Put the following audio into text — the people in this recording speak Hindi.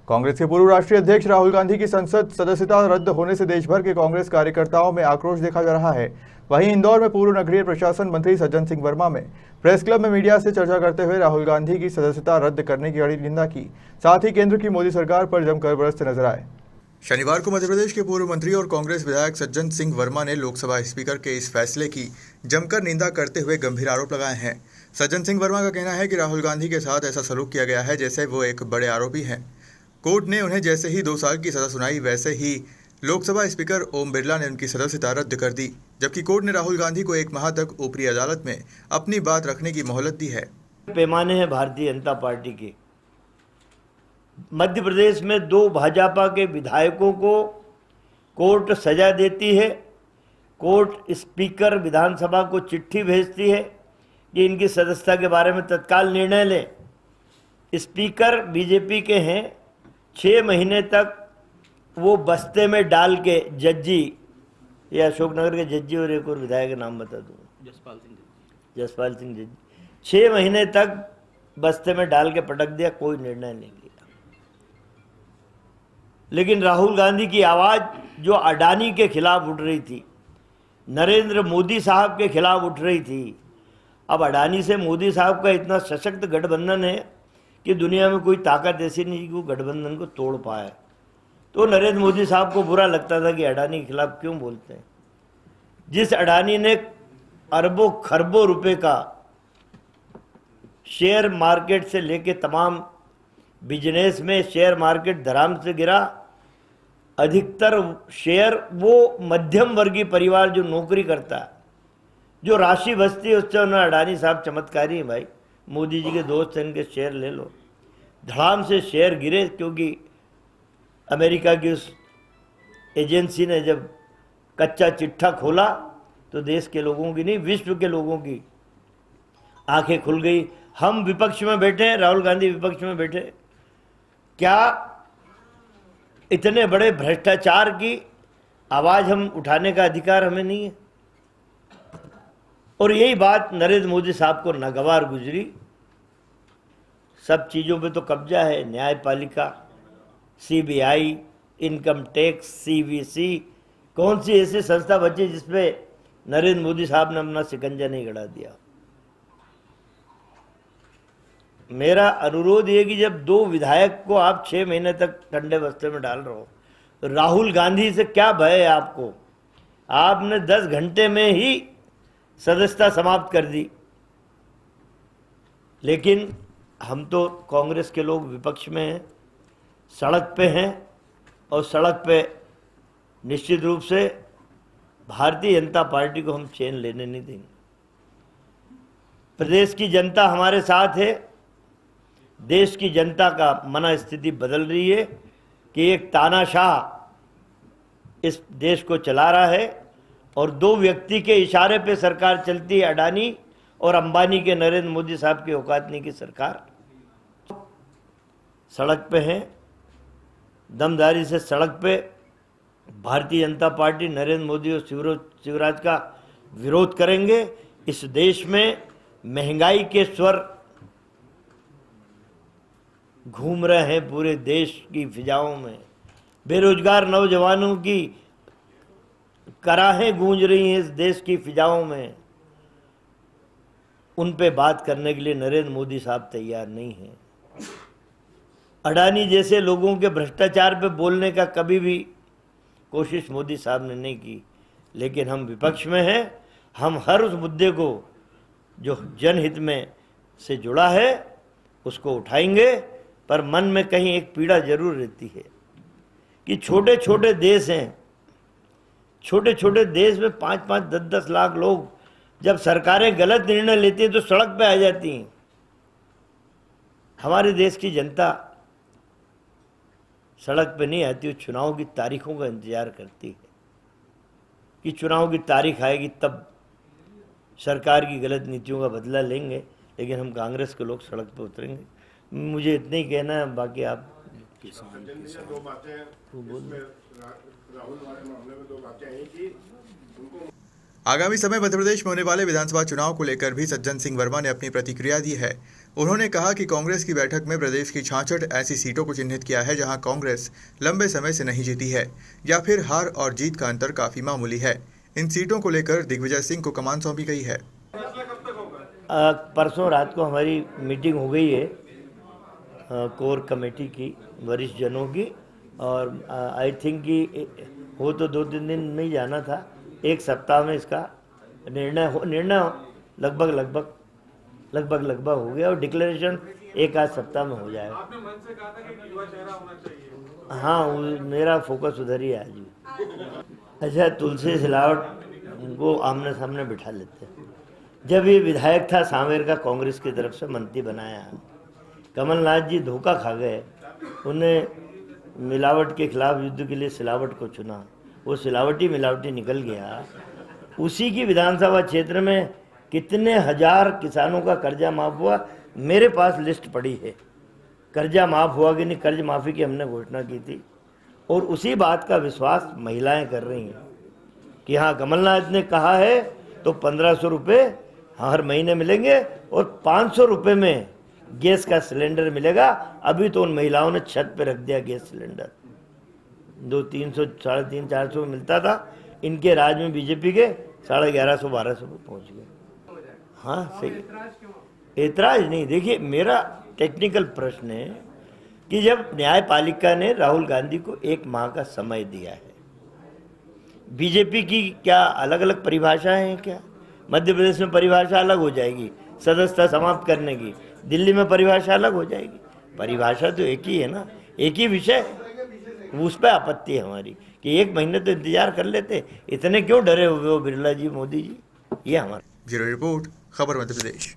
कांग्रेस के पूर्व राष्ट्रीय अध्यक्ष राहुल गांधी की संसद सदस्यता रद्द होने से देश भर के कांग्रेस कार्यकर्ताओं में आक्रोश देखा जा रहा है। वहीं इंदौर में पूर्व नगरीय प्रशासन मंत्री सज्जन सिंह वर्मा में प्रेस क्लब में मीडिया से चर्चा करते हुए राहुल गांधी की सदस्यता रद्द करने की कड़ी निंदा की, साथ ही केंद्र की मोदी सरकार पर जमकर बरसते नजर आए। शनिवार को मध्य प्रदेश के पूर्व मंत्री और कांग्रेस विधायक सज्जन सिंह वर्मा ने लोकसभा स्पीकर के इस फैसले की जमकर निंदा करते हुए गंभीर आरोप लगाए हैं। सज्जन सिंह वर्मा का कहना है कि राहुल गांधी के साथ ऐसा सलूक किया गया है जैसे वो एक बड़े आरोपी हैं। कोर्ट ने उन्हें जैसे ही 2 साल की सजा सुनाई, वैसे ही लोकसभा स्पीकर ओम बिरला ने उनकी सदस्यता रद्द कर दी, जबकि कोर्ट ने राहुल गांधी को 1 माह तक ऊपरी अदालत में अपनी बात रखने की मोहलत दी है। पैमाने हैं भारतीय जनता पार्टी के। मध्य प्रदेश में 2 भाजपा के विधायकों को कोर्ट सजा देती है। कोर्ट स्पीकर विधानसभा को चिट्ठी भेजती है कि इनकी सदस्यता के बारे में तत्काल निर्णय लें। स्पीकर बीजेपी के हैं। 6 महीने तक वो बस्ते में डाल के जज्जी, या अशोकनगर के जज्जी और एक और विधायक का नाम बता दूँ, जसपाल सिंह जज्जी, 6 महीने तक बस्ते में डाल के पटक दिया, कोई निर्णय नहीं लिया। लेकिन राहुल गांधी की आवाज़ जो अडानी के खिलाफ उठ रही थी, नरेंद्र मोदी साहब के खिलाफ उठ रही थी, अब अडानी से मोदी साहब का इतना सशक्त गठबंधन है कि दुनिया में कोई ताकत ऐसी नहीं कि वो गठबंधन को तोड़ पाए। तो नरेंद्र मोदी साहब को बुरा लगता था कि अडानी के खिलाफ क्यों बोलते हैं। जिस अडानी ने अरबों खरबों रुपए का शेयर मार्केट से लेके तमाम बिजनेस में शेयर मार्केट धराम से गिरा, अधिकतर शेयर वो मध्यम वर्गीय परिवार जो नौकरी करता है, जो राशि बचती है उससे उन्हें अडानी साहब चमत्कारी हैं भाई, मोदी जी के दोस्त हैं, इनके शेयर ले लो। धड़ाम से शेयर गिरे क्योंकि अमेरिका की उस एजेंसी ने जब कच्चा चिट्ठा खोला तो देश के लोगों की नहीं, विश्व के लोगों की आंखें खुल गई। हम विपक्ष में बैठे, राहुल गांधी विपक्ष में बैठे, क्या इतने बड़े भ्रष्टाचार की आवाज़ हम उठाने का अधिकार हमें नहीं है? और यही बात नरेंद्र मोदी साहब को नागवार गुजरी। सब चीज़ों पे तो कब्जा है, न्यायपालिका, सीबीआई, इनकम टैक्स, सीवीसी, कौन सी ऐसी संस्था बची जिसपे नरेंद्र मोदी साहब ने अपना शिकंजा नहीं गड़ा दिया। मेरा अनुरोध ये कि जब 2 विधायक को आप 6 महीने तक ठंडे बस्ते में डाल रहे हो, तो राहुल गांधी से क्या भय है आपको? आपने 10 घंटे में ही सदस्यता समाप्त कर दी। लेकिन हम तो कांग्रेस के लोग विपक्ष में हैं, सड़क पे हैं, और सड़क पे निश्चित रूप से भारतीय जनता पार्टी को हम चैन लेने नहीं देंगे। प्रदेश की जनता हमारे साथ है। देश की जनता का मन स्थिति बदल रही है कि एक तानाशाह इस देश को चला रहा है और 2 व्यक्ति के इशारे पे सरकार चलती है, अडानी और अंबानी के, नरेंद्र मोदी साहब की औकात नहीं की सरकार। सड़क पे हैं, दमदारी से सड़क पे भारतीय जनता पार्टी नरेंद्र मोदी और शिवराज का विरोध करेंगे। इस देश में महंगाई के स्वर घूम रहे हैं पूरे देश की फिजाओं में, बेरोजगार नौजवानों की कराहें गूंज रही हैं इस देश की फिजाओं में। उन पे बात करने के लिए नरेंद्र मोदी साहब तैयार नहीं हैं। अडानी जैसे लोगों के भ्रष्टाचार पे बोलने का कभी भी कोशिश मोदी साहब ने नहीं की। लेकिन हम विपक्ष में हैं, हम हर उस मुद्दे को जो जनहित में से जुड़ा है उसको उठाएंगे, पर मन में कहीं एक पीड़ा जरूर रहती है कि छोटे छोटे देश हैं, छोटे छोटे देश में 5-5, 10-10 लाख लोग जब सरकारें गलत निर्णय लेती हैं तो सड़क पे आ जाती हैं। हमारे देश की जनता सड़क पे नहीं आती, वो चुनाव की तारीखों का इंतजार करती है कि चुनाव की तारीख आएगी तब सरकार की गलत नीतियों का बदला लेंगे। लेकिन हम कांग्रेस के लोग सड़क पे उतरेंगे। मुझे इतना ही कहना है, बाकी आप दो बातें राहुल वाले मामले में 2 बातें हैं कि उनको आगामी समय मध्य प्रदेश में होने वाले विधानसभा चुनाव को लेकर भी सज्जन सिंह वर्मा ने अपनी प्रतिक्रिया दी है। उन्होंने कहा कि कांग्रेस की बैठक में प्रदेश की 66 ऐसी सीटों को चिन्हित किया है जहां कांग्रेस लंबे समय से नहीं जीती है या फिर हार और जीत का अंतर काफी मामूली है। इन सीटों को लेकर दिग्विजय सिंह को कमान सौंपी गई है। परसों रात को हमारी मीटिंग हो गई है कोर कमेटी की वरिष्ठ जनों की, और आई थिंक कि हो तो 2-3 दिन में ही जाना था, 1 सप्ताह में इसका निर्णय लगभग हो गया और डिक्लेरेशन 1 आध सप्ताह में हो जाएगा। आपने मन से कहा था कि युवा चेहरा होना चाहिए। हाँ, मेरा फोकस उधर ही है आज भी। अच्छा, तुलसी सिलावट को आमने सामने बिठा लेते हैं। जब ये विधायक था सांवेर का, कांग्रेस की तरफ से मंत्री बनाया, कमलनाथ जी धोखा खा गए। उन्हें मिलावट के खिलाफ युद्ध के लिए सिलावट को चुना, वो सिलावटी मिलावटी निकल गया। उसी की विधानसभा क्षेत्र में कितने हजार किसानों का कर्जा माफ हुआ, मेरे पास लिस्ट पड़ी है। कर्जा माफ हुआ कि नहीं, कर्ज माफ़ी की हमने घोषणा की थी, और उसी बात का विश्वास महिलाएं कर रही हैं कि हाँ, कमलनाथ ने कहा है तो 1500 रुपये हर महीने मिलेंगे और 500 रुपये में गैस का सिलेंडर मिलेगा। अभी तो उन महिलाओं ने छत पे रख दिया गैस सिलेंडर, 200-300, 350, 400 मिलता था, इनके राज में बीजेपी के 1150-1200 पे पहुँच गए। हाँ सही, एतराज नहीं। देखिए, मेरा टेक्निकल प्रश्न है कि जब न्यायपालिका ने राहुल गांधी को 1 माह का समय दिया है, बीजेपी की क्या अलग अलग परिभाषाएं हैं क्या? मध्य प्रदेश में परिभाषा अलग हो जाएगी सदस्यता समाप्त करने की, दिल्ली में परिभाषा अलग हो जाएगी। परिभाषा तो एक ही है ना, एक ही विषय। उस पर आपत्ति है हमारी कि 1 महीने तो इंतजार कर लेते, इतने क्यों डरे हुए हो बिरला जी, मोदी जी? ये हमारा। ब्यूरो रिपोर्ट, खबर मध्य प्रदेश।